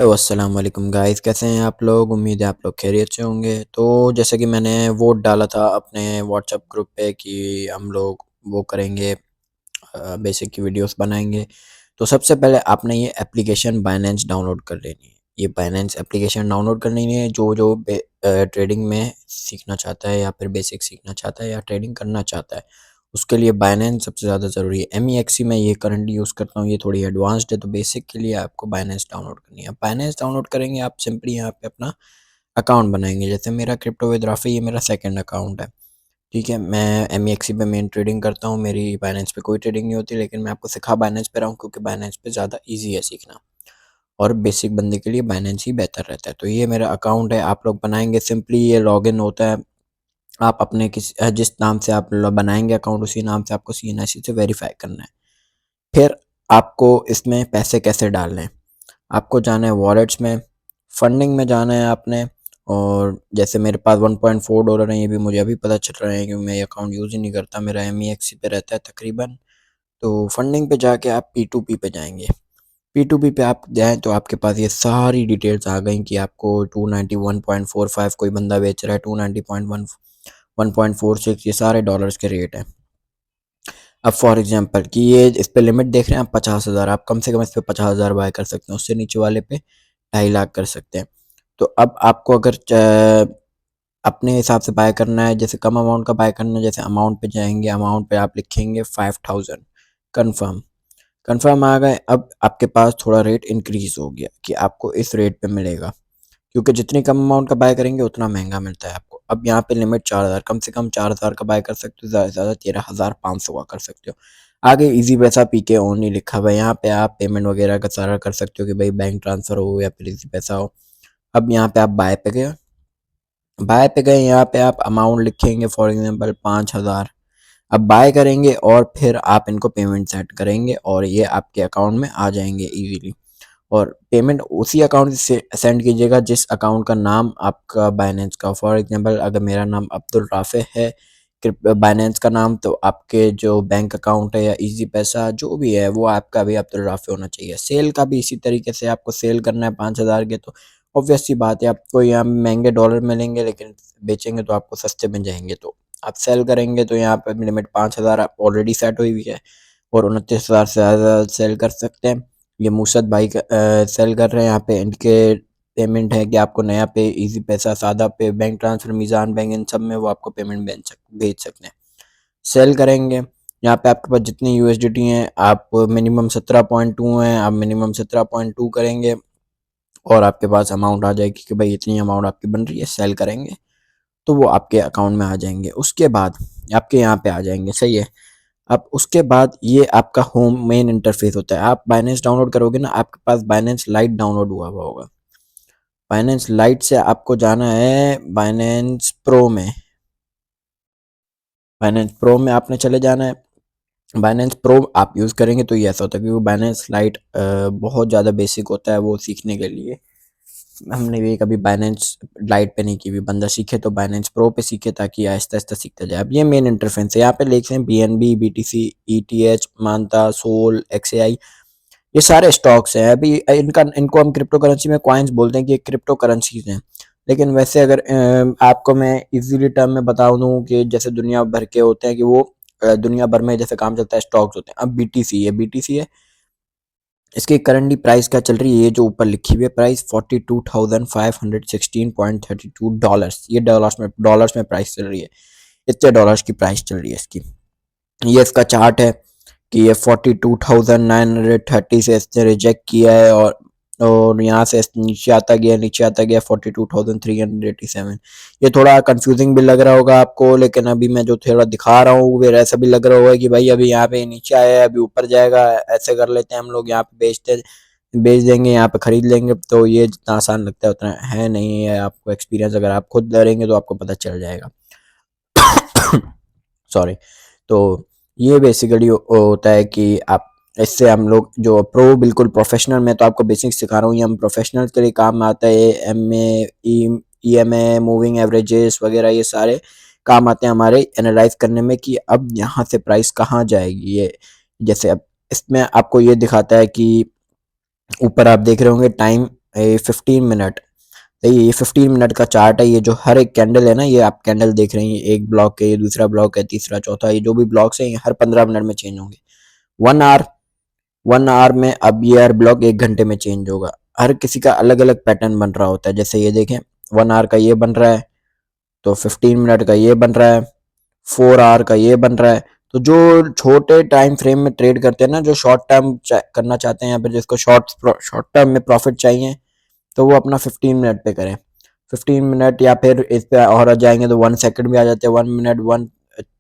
अस्सलाम वालेकुम गाइस, कैसे हैं आप लोग। उम्मीद है आप लोग खैरियत से होंगे। तो जैसे कि मैंने वोट डाला था अपने व्हाट्सएप ग्रुप पे कि हम लोग वो करेंगे, बेसिक की वीडियोस बनाएंगे। तो सबसे पहले आपने ये एप्लीकेशन बाइनेंस डाउनलोड कर लेनी है। ये बाइनेंस एप्लीकेशन डाउनलोड कर लेनी है। जो ट्रेडिंग में सीखना चाहता है या फिर बेसिक सीखना चाहता है या ट्रेडिंग करना चाहता है, उसके लिए बाइनेंस सबसे ज़्यादा ज़रूरी है। MEXC मैं ये करंटली यूज़ करता हूँ, ये थोड़ी एडवांस्ड है। तो बेसिक के लिए आपको बाइनेंस डाउनलोड करनी है। बाइनेंस डाउनलोड करेंगे, आप सिंपली यहाँ पे अपना अकाउंट बनाएंगे। जैसे मेरा क्रिप्टो विद राफी, ये मेरा सेकंड अकाउंट है। ठीक है, मैं MEXC पे मेन ट्रेडिंग करता हूँ, मेरी बाइनेंस पे कोई ट्रेडिंग नहीं होती। लेकिन मैं आपको सिखा बाइनेंस पे रहा हूँ क्योंकि बाइनेंस पे ज़्यादा ईजी है सीखना, और बेसिक बंदे के लिए बाइनेंस ही बेहतर रहता है। तो ये मेरा अकाउंट है, आप लोग बनाएंगे। सिंपली ये लॉगिन होता है। आप अपने जिस नाम से आप बनाएंगे अकाउंट, उसी नाम से आपको CNIC से वेरीफाई करना है। फिर आपको इसमें पैसे कैसे डालने हैं, आपको जाना है वॉलेट्स में, फंडिंग में जाना है आपने। और जैसे मेरे पास $1.4 है, ये भी मुझे अभी पता चल रहा है क्योंकि मैं ये अकाउंट यूज़ ही नहीं करता, मेरा MEXC पे रहता है तकरीबन। तो फंडिंग पे जाके आप P2P पे जाएंगे। P2P पे आप जाएँ तो आपके पास ये सारी डिटेल्स आ गई कि आपको 291.45 कोई बंदा बेच रहा है, 290.1 1.46, ये सारे डॉलर्स के रेट हैं। अब फॉर एग्जांपल कि ये इस पे लिमिट देख रहे हैं आप 50,000, आप कम से कम इस पे 50,000 बाय कर सकते हैं। उससे नीचे वाले पे 2.5 लाख कर सकते हैं। तो अब आपको अगर अपने हिसाब से बाय करना है, जैसे कम अमाउंट का बाय करना है, जैसे अमाउंट पे जाएंगे, अमाउंट पे आप लिखेंगे 5,000, कन्फर्म। कन्फर्म आ गए। अब आपके पास थोड़ा रेट इंक्रीज हो गया कि आपको इस रेट पे मिलेगा, क्योंकि जितनी कम अमाउंट का बाय करेंगे उतना महंगा मिलता है आपको। अब यहाँ पे लिमिट 4,000, कम से कम 4,000 का बाय कर सकते हो, ज़्यादा से ज़्यादा 13,500 का कर सकते हो। आगे इजी पैसा PK ऑन नहीं लिखा हुआ है, यहाँ पे आप पेमेंट वगैरह का सारा कर सकते हो कि भाई बैंक ट्रांसफ़र हो या फिर इजी पैसा हो। अब यहाँ पे आप बाय पे गए, बाय पे गए, यहाँ पे आप अमाउंट लिखेंगे फॉर एग्जांपल 5,000। अब बाय करेंगे और फिर आप इनको पेमेंट सेट करेंगे और ये आपके अकाउंट में आ जाएंगे इजीली। और पेमेंट उसी अकाउंट से सेंड कीजिएगा जिस अकाउंट का नाम आपका बाइनेंस का। फॉर एग्जांपल अगर मेरा नाम अब्दुल राफे है, बाइनेंस का नाम, तो आपके जो बैंक अकाउंट है या इजी पैसा जो भी है वो आपका भी अब्दुल राफे होना चाहिए। सेल का भी इसी तरीके से आपको सेल करना है 5,000 के, तो ऑब्वियस सी बात है आपको यहाँ महंगे डॉलर मिलेंगे, लेकिन बेचेंगे तो आपको सस्ते मिल जाएंगे। तो आप सेल करेंगे तो यहाँ पर लिमिट 5,000 ऑलरेडी सेट हुई हुई है, और 29,000 से ज़्यादा सेल कर सकते हैं। ये मुर्शद भाई सेल कर रहे हैं। यहाँ पे इनके पेमेंट है कि आपको नया पे, इजी पैसा, सादा पे, बैंक ट्रांसफर, मीज़ान बैंक, इन सब में वो आपको पेमेंट भेज सकते हैं। सेल करेंगे, यहाँ पे आपके पास जितनी USDT हैं, आप मिनिमम 17.2 हैं, आप मिनिमम 17.2 करेंगे और आपके पास अमाउंट आ जाएगी कि भाई इतनी अमाउंट आपकी बन रही है। सेल करेंगे तो वो आपके अकाउंट में आ जाएंगे। उसके बाद आपके यहाँ पे आ जाएंगे, सही है। अब उसके बाद ये आपका होम मेन इंटरफेस होता है। आप बाइनेंस डाउनलोड करोगे ना, आपके पास बाइनेंस लाइट डाउनलोड हुआ हुआ होगा। बाइनेंस लाइट से आपको जाना है बाइनेंस प्रो में। बाइनेंस प्रो में आपने चले जाना है। बाइनेंस प्रो आप यूज़ करेंगे तो ये ऐसा होता है, क्योंकि बाइनेंस लाइट बहुत ज़्यादा बेसिक होता है वो सीखने के लिए। हमने भी कभी बाइनेंस लाइट पे नहीं की हुई, बंदा सीखे तो बाइनेंस प्रो पे सीखे ताकि आहिस्ता आहिस्ता सीखता जाए। अब ये मेन इंटरफेस है, यहाँ पे लिख हैं BNB, BTC, ETH, मानता, सोल, XAI, ये सारे स्टॉक्स हैं। अभी इनका इनको हम क्रिप्टो करेंसी में कॉइन्स बोलते हैं कि ये क्रिप्टो करेंसीज हैं। लेकिन वैसे अगर आपको मैं इजीली टर्म में बता दूं कि जैसे दुनिया भर के होते हैं कि वो दुनिया भर में जैसे काम चलता है, स्टॉक्स होते हैं। अब BTC है, इसकी करंटली प्राइस क्या चल रही है, ये जो ऊपर लिखी हुई है प्राइस, $42,516.32। ये डॉलर्स में प्राइस चल रही है, इतने डॉलर्स की प्राइस चल रही है इसकी। ये इसका चार्ट है कि ये 42,930 से इसने रिजेक्ट किया है, और यहाँ से नीचे आता गया, 42,387। ये थोड़ा कंफ्यूजिंग भी लग रहा होगा आपको, लेकिन अभी मैं जो थोड़ा दिखा रहा हूँ वो ऐसा भी लग रहा होगा कि भाई अभी यहाँ पे नीचे आया है, अभी ऊपर जाएगा। ऐसे कर लेते हैं हम लोग, यहाँ पे बेच देंगे, यहाँ पे खरीद लेंगे। तो ये जितना आसान लगता है उतना है नहीं है। आपको एक्सपीरियंस अगर आप खुद करेंगे तो आपको पता चल जाएगा। सॉरी। तो ये बेसिकली होता है कि आप, इससे हम लोग जो प्रो, बिल्कुल प्रोफेशनल, मैं तो आपको बेसिक सिखा रहा हूँ, ये हम प्रोफेशनल के लिए काम आता है। EMA, मूविंग एवरेजेस वगैरह, ये सारे काम आते हैं हमारे एनालाइज करने में कि अब यहाँ से प्राइस कहाँ जाएगी। ये जैसे अब इसमें आपको ये दिखाता है कि ऊपर आप देख रहे होंगे टाइम ये 15 मिनट, ये 15 मिनट का चार्ट है। ये जो हर एक कैंडल है ना, ये आप कैंडल देख रहे हैं, एक ब्लॉक है, ये दूसरा ब्लॉक है, तीसरा चौथा, ये जो भी ब्लॉक्स हैं ये हर 15 मिनट में चेंज होंगे। 1 आवर, 1 आवर में अब ये हर ब्लॉक 1 घंटे में चेंज होगा। हर किसी का अलग अलग पैटर्न बन रहा होता है। जैसे ये देखें, 1 आवर का ये बन रहा है, तो 15 मिनट का ये बन रहा है, 4 आवर का ये बन रहा है। तो जो छोटे टाइम फ्रेम में ट्रेड करते हैं ना, जो शॉर्ट टर्म करना चाहते हैं या फिर जिसको शॉर्ट टर्म में प्रॉफिट चाहिए, तो वो अपना 15 मिनट पे करें। 15 मिनट, या फिर इस पे और आ जाएंगे तो 1 सेकंड भी आ जाते हैं, 1 मिनट,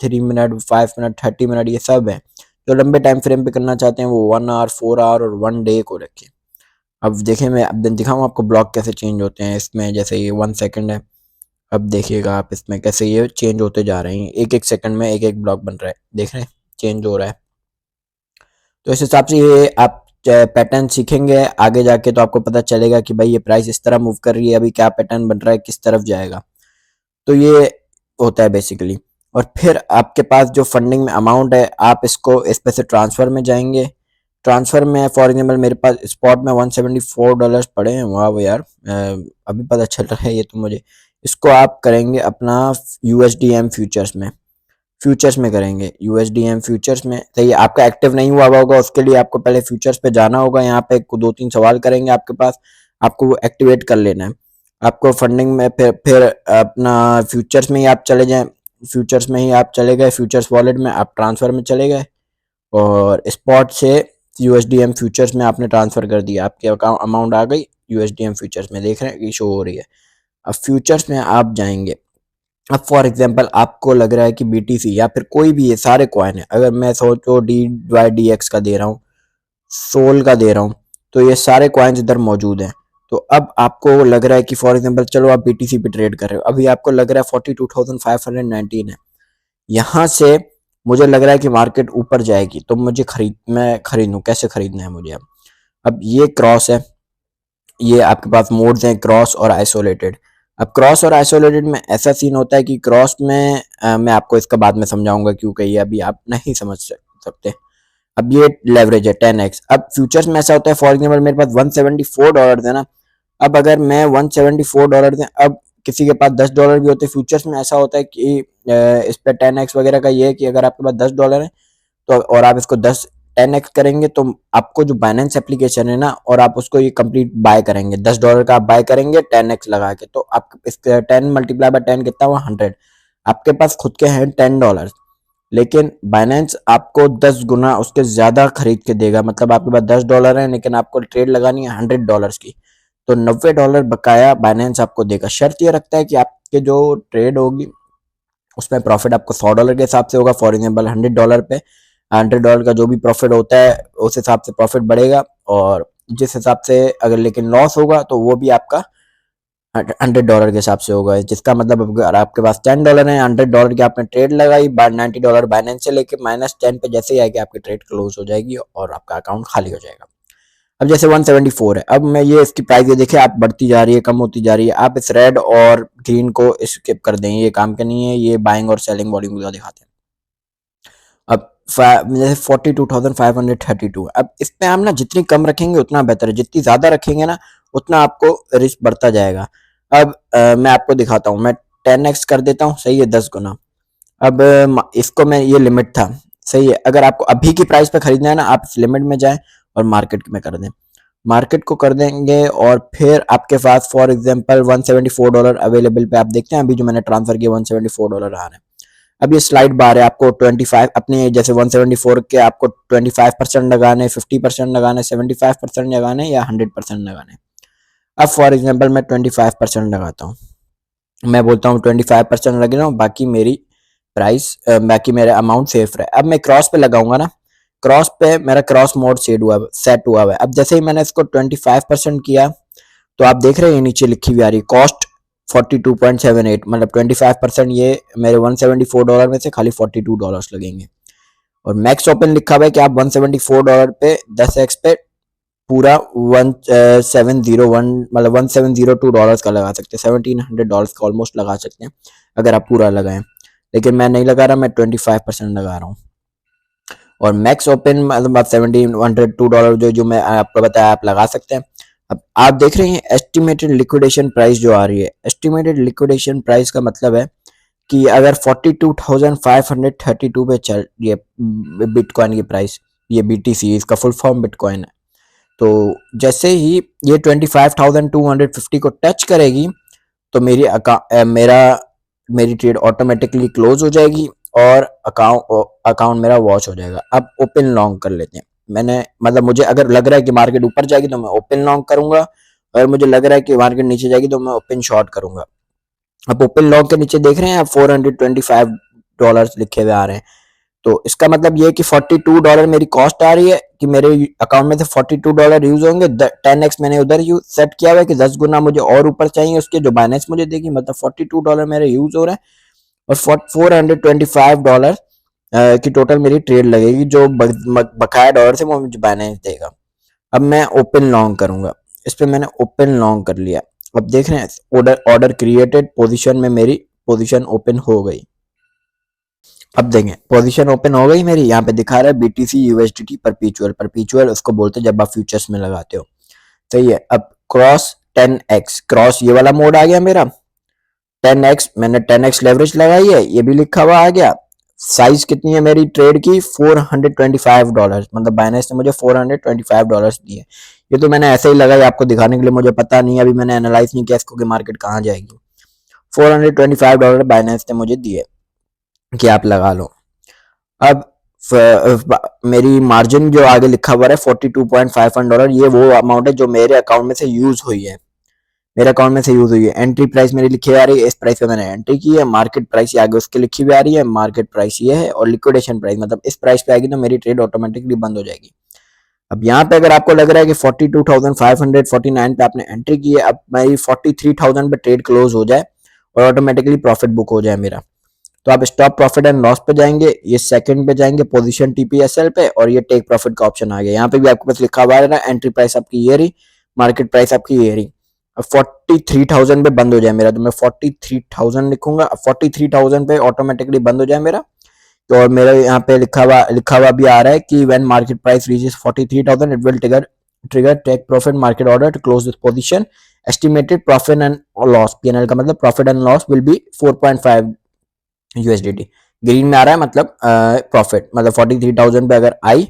3 मिनट, 5 मिनट, 30 मिनट, ये सब है। जो लंबे टाइम फ्रेम पे करना चाहते हैं वो 1 आवर, 4 आवर और 1 डे को रखें। अब देखें, मैं अब दिखाऊँ आपको ब्लॉक कैसे चेंज होते हैं इसमें। जैसे ये 1 सेकंड है, अब देखिएगा आप इसमें कैसे ये चेंज होते जा रहे हैं, एक एक सेकंड में एक एक ब्लॉक बन रहा है, देख रहे हैं चेंज हो रहा है। तो इस हिसाब से ये आप पैटर्न सीखेंगे आगे जाके, तो आपको पता चलेगा कि भाई ये प्राइस इस तरह मूव कर रही है, अभी क्या पैटर्न बन रहा है, किस तरफ जाएगा। तो ये होता है बेसिकली। और फिर आपके पास जो फंडिंग में अमाउंट है, आप इसको इस पे से ट्रांसफर में जाएंगे। ट्रांसफर में फॉर एग्जांपल मेरे पास स्पॉट में $174 पड़े हैं, वाह यार, अभी पता चल रहा है ये तो मुझे। इसको आप करेंगे अपना यूएसडीएम फ्यूचर्स में, फ्यूचर्स में करेंगे, यूएसडीएम फ्यूचर्स में। सही, आपका एक्टिव नहीं हुआ होगा, उसके लिए आपको पहले फ्यूचर्स पे जाना होगा। यहाँ पे 2-3 सवाल करेंगे आपके पास, आपको वो एक्टिवेट कर लेना है। आपको फंडिंग में फिर अपना फ्यूचर्स में ही आप चले जाएं, फ्यूचर्स में ही आप चले गए, फ्यूचर्स वॉलेट में आप ट्रांसफर में चले गए, और स्पॉट से यूएसडीएम फ्यूचर्स में आपने ट्रांसफर कर दिया, आपके अकाउंट अमाउंट आ गई यूएसडीएम फ्यूचर्स में, देख रहे हैं कि शो हो रही है। अब फ्यूचर्स में आप जाएंगे। अब फॉर एग्जांपल आपको लग रहा है कि बीटीसी या फिर कोई भी ये सारे कॉइन है, अगर मैं सोचो DYDX का दे रहा हूँ, सोल का दे रहा हूँ, तो ये सारे कॉइन्स इधर मौजूद हैं। तो अब आपको लग रहा है कि फॉर एग्जांपल चलो आप बीटीसी पे ट्रेड कर रहे हो, अभी आपको लग रहा है 42,519 है, यहाँ से मुझे लग रहा है कि मार्केट ऊपर जाएगी, तो मैं खरीदूं, कैसे खरीदना है मुझे। अब ये क्रॉस है, ये आपके पास मोड्स हैं, क्रॉस और आइसोलेटेड। अब क्रॉस और आइसोलेटेड में ऐसा सीन होता है कि क्रॉस में मैं आपको इसका बाद में समझाऊंगा क्योंकि ये अभी आप नहीं समझ सकते। अब ये लेवरेज है 10x। अब फ्यूचर्स में ऐसा होता है, फॉर एग्जाम्पल मेरे पास $174 है ना, अब अगर मैं $174 दें, अब किसी के पास $10 भी होते, फ्यूचर्स में ऐसा होता है कि इस पर 10x वगैरह का ये है कि अगर आपके पास $10 है, तो और आप इसको 10x करेंगे, तो आपको जो बाइनेंस एप्लीकेशन है ना, और आप उसको ये कंप्लीट बाय करेंगे, $10 का आप बाय करेंगे 10x लगा के, तो आप इसका 10 मल्टीप्लाई बाय 10 कितना हुआ, 100। आपके पास खुद के हैं $10, लेकिन बाइनेंस आपको 10 गुना उसके ज्यादा खरीद के देगा। मतलब आपके पास $10 है, लेकिन आपको ट्रेड लगानी है $100 की, तो $90 बकाया बाइनेंस आपको देगा। शर्त ये रखता है कि आपके जो ट्रेड होगी उसमें प्रॉफिट आपको $100 के हिसाब से होगा। फॉर एग्जाम्पल $100 पे, $100 का जो भी प्रॉफिट होता है उस हिसाब से प्रॉफिट बढ़ेगा, और जिस हिसाब से अगर लेकिन लॉस होगा तो वो भी आपका $100 के हिसाब से होगा। जिसका मतलब अगर आपके पास $10 है, $100 की आपने ट्रेड लगाई, $90 बाइनेंस से लेके -10 पे जैसे ही आएगी आपकी ट्रेड क्लोज हो जाएगी और आपका अकाउंट खाली हो जाएगा। अब जैसे 174 है, अब मैं ये इसकी प्राइस ये देखिए आप बढ़ती जा रही है, कम होती जा रही है। आप इस रेड और ग्रीन को स्किप कर दें, ये काम का नहीं है, ये बाइंग और सेलिंग वॉल्यूम का दिखाते हैं। अब जैसे 42,532, अब इस पे हम ना जितनी कम रखेंगे उतना बेहतर है, जितनी ज्यादा रखेंगे ना उतना आपको रिस्क बढ़ता जाएगा। अब मैं आपको दिखाता हूँ, मैं 10x कर देता हूँ, सही है, 10 गुना। अब इसको मैं, ये लिमिट था, सही है। अगर आपको अभी की प्राइस पे खरीदना है ना, आप इस लिमिट में जाएं और मार्केट में कर दें, मार्केट को कर देंगे, और फिर आपके पास फॉर एग्जांपल $174 अवेलेबल पे आप देखते हैं, अभी जो मैंने ट्रांसफर किया $174 आ रहे हैं। अब ये स्लाइड बार है, आपको 25 अपने जैसे 174 के आपको 25% लगाने, 50% लगाने, 75% लगाने या 100% लगाने। अब फॉर एग्जांपल मैं 25% लगाता हूँ, मैं बोलता हूँ 25% लग रहा हूँ, बाकी मेरी प्राइस बाकी मेरा अमाउंट सेफ रहे। अब मैं क्रॉस पे लगाऊंगा ना, क्रॉस पे मेरा क्रॉस मोड सेट हुआ है। अब जैसे ही मैंने इसको 25% किया, तो आप देख रहे हैं नीचे लिखी हुई आ रही कॉस्ट 42.78, मतलब 25%, ये मेरे $174 में से खाली $42 लगेंगे। और मैक्स ओपन लिखा हुआ है कि आप $174 पे 10x पे पूरा 1701, मतलब $1702 का लगा सकते हैं, $1700 का ऑलमोस्ट लगा सकते हैं अगर आप पूरा लगाएं। लेकिन मैं नहीं लगा रहा, मैं 25% लगा रहा हूँ। और मैक्स ओपन मतलब आप $1702 जो जो मैं आपको बताया आप लगा सकते हैं। अब आप देख रहे हैं एस्टिमेटेड लिक्विडेशन प्राइस जो आ रही है, एस्टिमेटेड लिक्विडेशन प्राइस का मतलब है कि अगर 42,532 पे चल ये बिटकॉइन की प्राइस, ये बीटीसी इसका फुल फॉर्म बिटकॉइन है, तो जैसे ही ये 25,250 को टच करेगी तो मेरी ट्रेड ऑटोमेटिकली क्लोज हो जाएगी और अकाउंट मेरा वॉच हो जाएगा। अब ओपन लॉन्ग कर लेते हैं। मैंने मतलब मुझे अगर लग रहा है कि मार्केट ऊपर जाएगी तो मैं ओपन लॉन्ग करूंगा, और मुझे लग रहा है कि मार्केट नीचे जाएगी तो मैं ओपन शॉर्ट करूंगा। अब ओपन लॉन्ग के नीचे देख रहे हैं आप $425 लिखे हुए आ रहे हैं, तो इसका मतलब ये है कि $42 मेरी कॉस्ट आ रही है कि मेरे अकाउंट में से $42 यूज होंगे। 10x मैंने उधर यूज सेट किया हुआ है कि 10 गुना मुझे और ऊपर चाहिए उसके, जो बाइनेंस मुझे देगी, मतलब $42 मेरे यूज हो रहा है और $425 की टोटल मेरी ट्रेड लगेगी, जो बकाया डॉलर से वो मुझे बाइनेंस देगा। अब मैं ओपन लॉन्ग करूंगा, इस पे मैंने ओपन लॉन्ग कर लिया। अब देख रहे हैं ऑर्डर क्रिएटेड, पोजीशन में मेरी पोजीशन ओपन हो गई। अब देखें पोजीशन ओपन हो गई मेरी, यहाँ पे दिखा रहा है बीटीसी यूएसडीटी परपीचुअल, परपीचुअल उसको बोलते हैं जब आप फ्यूचर्स में लगाते हो। सही है। अब क्रॉस 10x, क्रॉस ये वाला मोड आ गया मेरा। 10x मैंने 10x लेवरेज लगाई है, ये भी लिखा हुआ आ गया। साइज कितनी है मेरी ट्रेड की, $425, मतलब बाइनेंस ने मुझे $425 दिए। ये तो मैंने ऐसे ही लगाई आपको दिखाने के लिए, मुझे पता नहीं, अभी मैंने एनालाइज नहीं किया इसको कि मार्केट कहाँ जाएगी। $425 बाइनेंस ने मुझे दिए कि आप लगा लो। अब मेरी मार्जिन जो आगे लिखा हुआ है $42.51, ये वो अमाउंट है जो मेरे अकाउंट में से यूज हुई है, मेरे अकाउंट में से यूज हुई है। एंट्री प्राइस मेरी लिखी आ रही है, इस प्राइस पे मैंने एंट्री की है। मार्केट प्राइस ये आगे उसके लिखी हुई आ रही है, मार्केट प्राइस ये है, और लिक्विडेशन प्राइस मतलब इस प्राइस पे आएगी तो मेरी ट्रेड ऑटोमेटिकली बंद हो जाएगी। अब यहाँ पे अगर आपको लग रहा है कि 42,549 पे आपने एंट्री की है, अब मेरी 43,000 पे ट्रेड क्लोज हो जाए और ऑटोमेटिकली प्रॉफिट बुक हो जाए मेरा, तो आप स्टॉप प्रॉफिट एंड लॉस पे जाएंगे, ये सेकंड पे जाएंगे पोजीशन टीपीएसएल पे, और ये टेक प्रॉफिट का ऑप्शन आ गया। यहाँ पे भी आपके पास लिखा हुआ है ना, एंट्री प्राइस आपकी ये रही, मार्केट प्राइस आपकी ये रही। अब 43,000 पे बंद हो जाए मेरा, तो मैं 43,000 लिखूंगा। अब 43,000 पे ऑटोमेटिकली बंद हो जाए मेरा, तो और मेरा यहाँ पे लिखा हुआ भी आ रहा है कि when market price reaches 43,000 it will trigger take profit market order to close this position. Estimated profit and loss, PNL का मतलब profit and loss will be 4.5 USDT. Green में आ रहा है मतलब प्रॉफिट, मतलब 43,000 पे अगर आई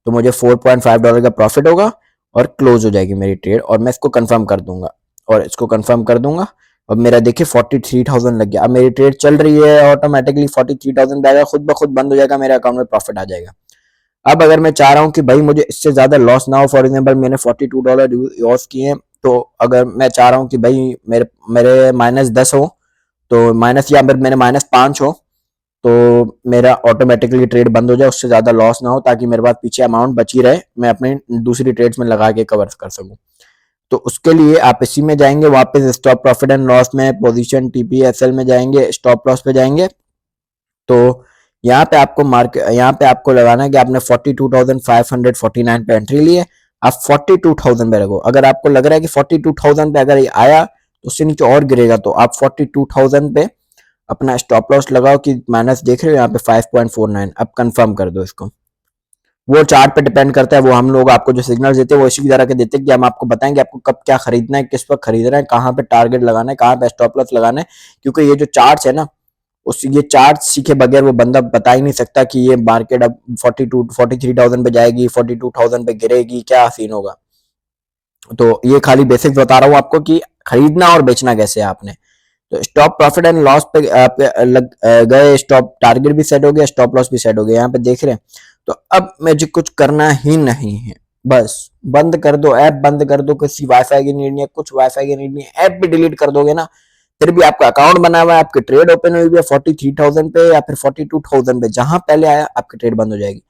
तो मुझे $4.5 का प्रॉफिट होगा और क्लोज हो जाएगी मेरी ट्रेड, और मैं इसको कंफर्म कर दूंगा, और इसको कंफर्म कर दूंगा। अब मेरा देखिए 43,000 लग गया। अब मेरी ट्रेड चल रही है, ऑटोमेटिकली 43,000 पे आएगा, खुद ब खुद बंद हो जाएगा, मेरे अकाउंट में प्रॉफिट आ जाएगा। अब अगर मैं चाह रहा हूँ कि भाई मुझे इससे ज्यादा लॉस ना हो, फॉर एग्जाम्पल मैंने $42 लॉस किए हैं, तो अगर मैं चाह रहा हूँ कि भाई मेरे मेरे -10 हो, तो माइनस, या मेरे -5 हो, तो मेरा ऑटोमेटिकली ट्रेड बंद हो जाए, उससे ज्यादा लॉस ना हो, ताकि मेरे पास पीछे अमाउंट बची रहे, मैं अपनी दूसरी ट्रेड्स में लगा के कवर कर सकूं। तो उसके लिए आप इसी में जाएंगे वापस, स्टॉप प्रॉफिट एंड लॉस में पोजीशन टीपीएसएल में जाएंगे, स्टॉप लॉस पे जाएंगे। तो यहाँ पे आपको लगाना है कि आपने 42,549 पे एंट्री ली है, आप 42,000 पे रखो। अगर आपको लग रहा है कि 42,000 पे अगर ये आया तो उससे नीचे और गिरेगा, तो आप 42,000 पे अपना स्टॉप लॉस लगाओ कि माइनस देख रहे हो यहाँ पे 5.49। अब कंफर्म कर दो इसको। वो चार्ट पे डिपेंड करता है, वो हम लोग आपको जो सिग्नल देते हैं वो इसी तरह के देते हैं कि हम आपको बताएंगे आपको कब क्या खरीदना है, किस वक्त खरीदना है, कहाँ पे टारगेट लगाना है, कहाँ पे स्टॉप लॉस लगाना है। क्योंकि ये जो चार्ट है ना, उस ये चार्ट सीखे बगैर वो बंदा बता ही नहीं सकता कि ये मार्केट अब 43,000 पे जाएगी, 42,000 पे गिरेगी, क्या सीन होगा। तो ये खाली बेसिक्स बता रहा हूँ आपको कि खरीदना और बेचना कैसे है आपने। तो स्टॉप प्रॉफिट एंड लॉस पे आप लग गए, स्टॉप टारगेट भी सेट हो गया, स्टॉप लॉस भी सेट हो गया, यहाँ पे देख रहे हैं। तो अब मुझे कुछ करना ही नहीं है, बस बंद कर दो ऐप, बंद कर दो, किसी वाईफाई की नीड नहीं है, कुछ वाईफाई की नीड नहीं है, ऐप भी डिलीट कर दोगे ना, फिर भी आपका अकाउंट बना हुआ है, आपकी ट्रेड ओपन हुई है 43,000 पे या फिर 42,000 पे, जहां पहले आया आपकी ट्रेड बंद हो जाएगी।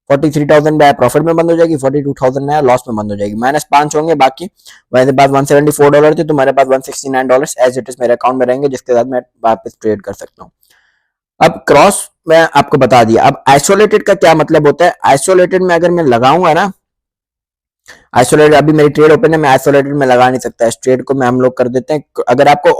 43,000 में आया प्रॉफिट में बंद हो जाएगी, 42,000 में आया लॉस में बंद हो जाएगी। -5 होंगे बाकी, मेरे पास $174 थे, तो मेरे पास $169 एज इट इज मेरे अकाउंट में रहेंगे, जिसके साथ मैं वापस ट्रेड कर सकता हूँ। अब क्रॉस मैं आपको बता दिया। अब आइसोलेटेड का क्या मतलब होता है, आइसोलेटेड में अगर मैं लगाऊंगा ना, आइसोलेटेड अभी मेरी ट्रेड ओपन है, मैं आइसोलेटेड में लगा नहीं सकता, इस ट्रेड को मैं हम लोग कर देते हैं। अगर आपको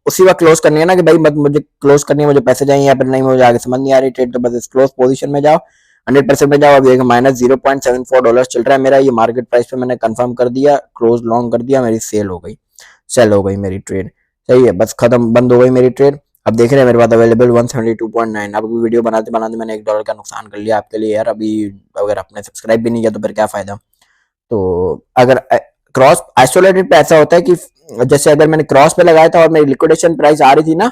उसी वक्त क्लोज करनी है ना कि भाई मत मुझे क्लोज करनी है, मुझे पैसे चाहिए, या फिर नहीं मुझे आगे समझ नहीं आ रही ट्रेड, तो बस क्लोज पोजीशन में जाओ, 100% में जाओ। अभी एक -$0.74 चल रहा है मेरा, ये मार्केट प्राइस पे मैंने कंफर्म कर दिया, क्लोज लॉन्ग कर दिया, मेरी सेल हो गई मेरी ट्रेड। सही है, बस खत्म, बंद हो गई मेरी ट्रेड। अब देख रहे हैं मेरे पास अवेलेबल 172.9। अब वीडियो बनाते बनाते मैंने $1 का नुकसान कर लिया आपके लिए यार। अभी अगर आपने सब्सक्राइब भी नहीं किया तो फिर क्या फायदा। तो अगर क्रॉस आइसोलेटेड पे ऐसा होता है कि जैसे अगर मैंने क्रॉस पे लगाया था और मेरी लिक्विडेशन प्राइस आ रही थी ना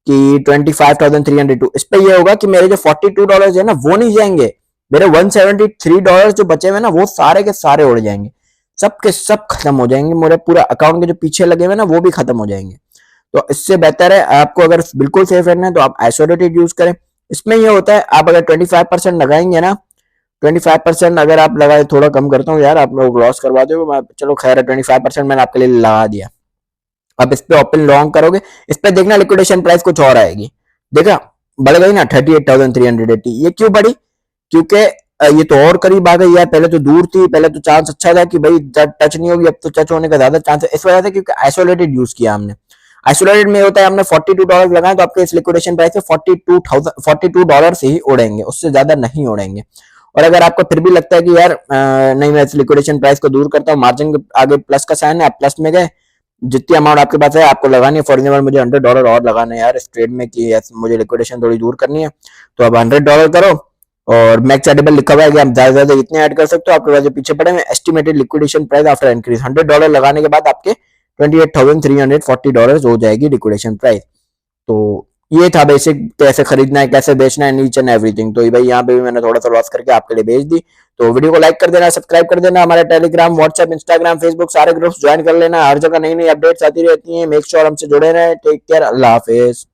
कि 25,302, इस पे ये होगा कि मेरे जो $42 है ना वो नहीं जाएंगे, मेरे $173 जो बचे हुए ना वो सारे के सारे उड़ जाएंगे, सब के सब खत्म हो जाएंगे, मेरे पूरा अकाउंट के जो पीछे लगे हुए ना वो भी खत्म हो जाएंगे। तो इससे बेहतर है आपको अगर बिल्कुल सेफ रहना है तो आप आइसोलेटेड यूज करें। इसमें ये होता है आप अगर 25% लगाएंगे ना, 25% अगर आप लगाए, थोड़ा कम करता हूँ यार, आप लोग लॉस करवा दो, चलो खैर है, 25% मैंने आपके लिए लगा दिया। अब इस पे ओपन लॉन्ग करोगे, इस पे देखना लिक्विडेशन प्राइस कुछ और आएगी, देखा बढ़ गई ना 38,380। ये क्यों बढ़ी, क्योंकि ये तो और करीब आ गई यार, पहले तो दूर थी, पहले तो चांस अच्छा था कि भाई टच नहीं होगी, अब तो टच होने का ज्यादा चांस है। इस वजह से क्योंकि आइसोलेटेड यूज किया हमने। आइसोलेटेड में होता है हमने $42 लगाए तो आपके इस लिक्विडेशन प्राइस से $42 से ही उड़ेंगे, उससे ज्यादा नहीं उड़ेंगे। और अगर आपको फिर भी लगता है कि यार नहीं मैं इस लिक्विडेशन प्राइस को दूर करता हूँ, मार्जिन के आगे प्लस का साइन है, आप प्लस में गए, जितनी अमाउंट आपके पास है आपको लगानी है, फॉर एग्जाम्पल मुझे $100 और लगाना है यार इस ट्रेड में कि मुझे लिक्विडेशन थोड़ी दूर करनी है, तो अब $100 करो और मैक्स चार्टेबल लिखा हुआ है कि आप ज्यादा ज्यादा इतने ऐड कर सकते हो, आपके पास जो पीछे पड़े में estimated liquidation price after increase, $100 लगाने के बाद आपके $28,340 हो जाएगी लिक्विडेशन प्राइस। तो ये था बेसिक, कैसे खरीदना है कैसे बेचना है, ईच एंड एवरीथिंग। तो भाई यहाँ पे भी मैंने थोड़ा सा लॉस करके आपके लिए भेज दी। तो वीडियो को लाइक कर देना, सब्सक्राइब कर देना, हमारे टेलीग्राम, व्हाट्सएप, इंस्टाग्राम, फेसबुक सारे ग्रुप्स ज्वाइन कर लेना, हर जगह नई नई अपडेट्स आती रहती हैं। मेक श्योर हमसे जुड़े रहें। टेक केयर, अल्लाह हाफिज।